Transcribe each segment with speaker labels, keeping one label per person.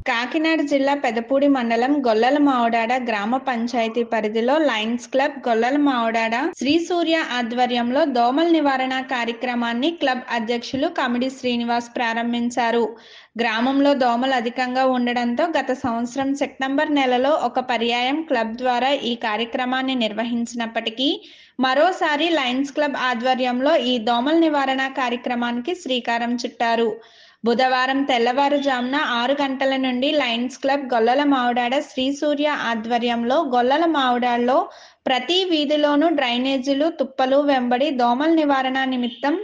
Speaker 1: కాకినాడ జిల్లా పెదపూడి మండలం గొల్లల మావుడాడ గ్రామ పంచాయతీ పరిధిలో లయన్స్ క్లబ్ గొల్లల మావుడాడ శ్రీ సూర్య ఆధ్వర్యంలో దోమల నివారణ కార్యక్రమాన్ని క్లబ్ అధ్యక్షులు కమిడి శ్రీనివాస్ ప్రారంభించారు. గ్రామంలో దోమలు అధికంగా ఉండడంతో గత సంవత్సరం సెప్టెంబర్ నెలలో ఒక పర్యాయం క్లబ్ ద్వారా ఈ కార్యక్రమాన్ని నిర్వహించినప్పటికీ మరోసారి లయన్స్ క్లబ్ ఆధ్వర్యంలో ఈ దోమల నివారణ కార్యక్రమానికి శ్రీకారం చుట్టారు. బుధవారం తెల్లవారుజామున 6 గంటల నుండి లయన్స్ క్లబ్ గొల్లల మావుడాడ శ్రీ సూర్య ఆధ్వర్యంలో గొల్లల మావుడాడలో ప్రతి వీధిలోనూ డ్రైనేజీలు తుప్పలు వెంబడి దోమల నివారణ నిమిత్తం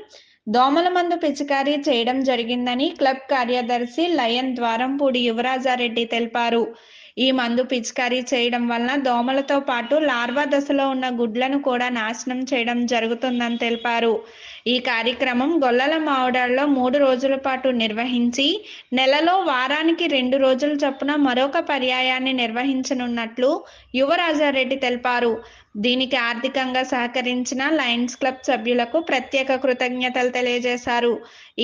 Speaker 1: దోమల మందు పిచికారీ చేయడం జరిగిందని క్లబ్ కార్యదర్శి లయన్ ద్వారంపూడి యువరాజారెడ్డి తెలిపారు. ఈ మందు పిచికారీ చేయడం వలన దోమలతో పాటు లార్వా దశలో ఉన్న గుడ్లను కూడా నాశనం చేయడం జరుగుతుందని తెలిపారు. ఈ కార్యక్రమం గొల్లల మావుడాడలో 3 రోజుల పాటు నిర్వహించి నెలలో వారానికి 2 రోజుల చొప్పున మరొక పర్యాయాన్ని నిర్వహించనున్నట్లు యువరాజారెడ్డి తెలిపారు. దీనికి ఆర్థికంగా సహకరించిన లయన్స్ క్లబ్ సభ్యులకు ప్రత్యేక కృతజ్ఞతలు తెలియజేశారు.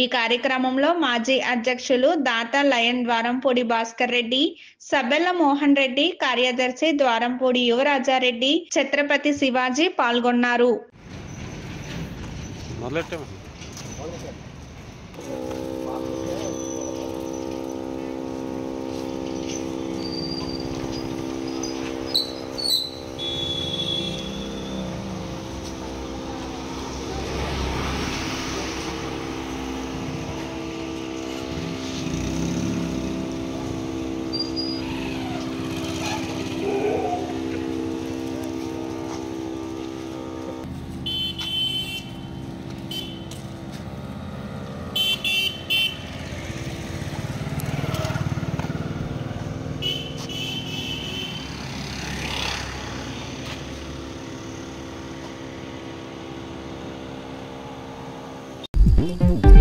Speaker 1: ఈ కార్యక్రమంలో మాజీ అధ్యక్షులు దాత లయన్ ద్వారంపూడి భాస్కర్ రెడ్డి, సబ్బెల్ల మోహన్ రెడ్డి, కార్యదర్శి ద్వారంపూడి యువరాజారెడ్డి, ఛత్రపతి శివాజీ పాల్గొన్నారు.
Speaker 2: Thank you.